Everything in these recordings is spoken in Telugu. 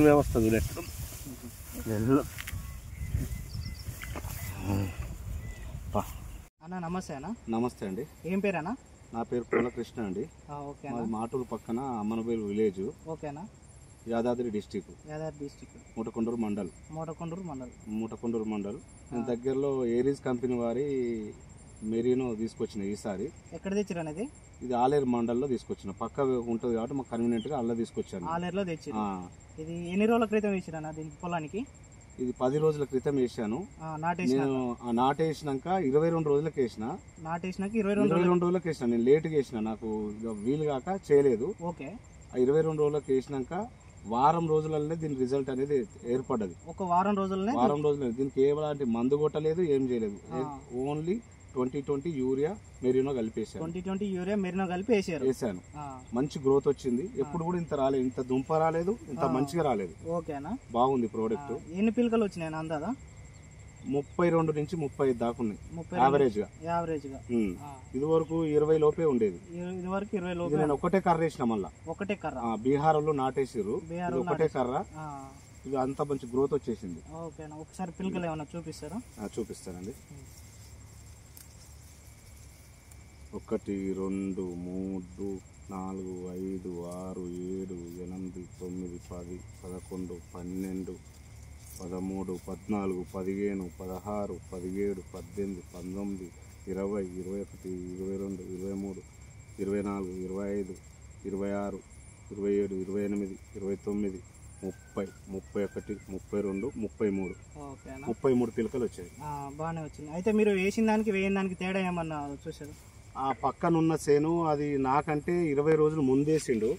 వ్యవస్థ చూడట్టు అన్న నమస్తే అన్న. నమస్తే అండి. ఏం పేరు అన్న? నా పేరు పూల కృష్ణ అండి. ఓకే. మాటూరు పక్కన అమ్మనబేలు విలేజ్. ఓకేనా. యాదాద్రి డిస్టిక్. మూటకొండూరు మండల్. మూటకొండూరు మండల్. దగ్గరలో ఏరీస్ కంపెనీ వారి మెరీనో తీసుకొచ్చిన ఈసారి. ఎక్కడ తెచ్చారు అనేది? ఇది ఆలేరు మండల్లో తీసుకొచ్చిన. పక్క ఉంటుంది కాబట్టి మాకు కన్వీనియంట్ గా అలా తీసుకొచ్చాను. ఆలేరులో తెచ్చారు. ఇది ఎన్ని రోజుల క్రితం వేసారు దీనికి పొలానికి? ఇది 10 రోజుల క్రితం వేసాను. నేను నాటేసినాక 22 రోజులకు వేసిన. నాటేసినాక 22 రోజులకు వేసిన. నేను లేట్గా వేసిన, నాకు వీలు కాక చేయలేదు. ఓకే. 22 రోజులకు వేసినాక వారం రోజులనే దీని రిజల్ట్ అనేది ఏర్పడ్డది. ఒక వారం రోజులనే దీనికి ఎలాంటి మందు కొట్టలేదు, ఏం చేయలేదు. ఓన్లీ 2020 యూరియా మెరీనో కలిపేసాను. 2020 యూరియా మెరీనో కలిపి వేసాను. మంచి గ్రోత్ వచ్చింది. ఎప్పుడు కూడా ఇంత రాలేదు, ఇంత దుంప రాలేదు, ఇంత మంచిగా రాలేదు. ఓకేనా. బాగుంది ప్రోడక్ట్. ఎన్ని పిలకలు వచ్చినాయి అందాదా? 32 నుంచి 35 దాకా ఉన్నాయి యావరేజ్ గా. ఇది వరకు 20 లోపే ఉండేది. నేను ఒకటే కర్ర వేసిన. మళ్ళా ఒకటే కర్ర బీహార్ లో నాటేసిర్రు. ఒకటే కర్ర. ఇది అంత మంచి గ్రోత్ వచ్చేసింది. ఒకసారి పిలకలు ఏమన్నా చూపిస్తారా? చూపిస్తానండి. 1 2 3 4 5 6 7 8 9 10 11 12 13 14 15 16 17 18 19 20 21 22 23 24 25 26 27 28 29 30 31 32 33 పిలకలు వచ్చాయి. బాగానే వచ్చింది. అయితే మీరు వేసిన దానికి వేయని దానికి తేడా ఏమన్నా చూసారు? ఆ పక్కనున్న సేను అది నాకంటే 20 రోజులు ముందేసిండు.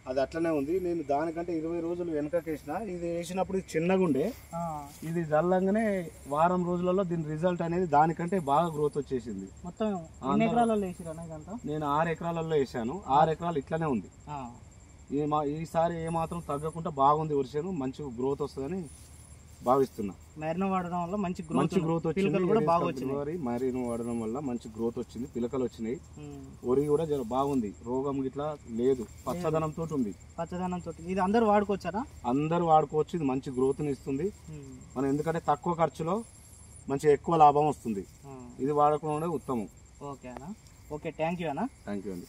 అది అట్లనే ఉంది. నేను దానికంటే 20 రోజులు వెనకకేసిన. ఇది వేసినప్పుడు ఇది చిన్నగా ఉండే. ఇది జల్లంగానే వారం రోజులలో దీని రిజల్ట్ అనేది దానికంటే బాగా గ్రోత్ వచ్చేసింది. మొత్తం ఎన్ని ఎకరాలలో వేసిరా? నేను 6 ఎకరాలలో వేసాను. 6 ఎకరాలు ఇట్లనే ఉంది. ఈసారి ఏమాత్రం తగ్గకుండా బాగుంది. వర్షం మంచి గ్రోత్ వస్తుందని భావిస్తున్నా. మెరీనో వాడడం వల్ల మంచి గ్రోత్ వచ్చింది. మెరీనో వాడడం వల్ల మంచి గ్రోత్ వచ్చింది. పిలకలు వచ్చినాయి. వరి కూడా బాగుంది. రోగం గిట్లా లేదు. పచ్చదనంతో ఉంది. ఇది అందరూ వాడుకోవచ్చారా? అందరూ వాడుకోవచ్చు. ఇది మంచి గ్రోత్ ని ఇస్తుంది. మనం ఎందుకంటే తక్కువ ఖర్చులో మంచి ఎక్కువ లాభం వస్తుంది. ఇది వాడుకోవడం ఉత్తమం. ఓకే అన్న. ఓకే, థ్యాంక్ యూ అన్న. థ్యాంక్ యూ అండి.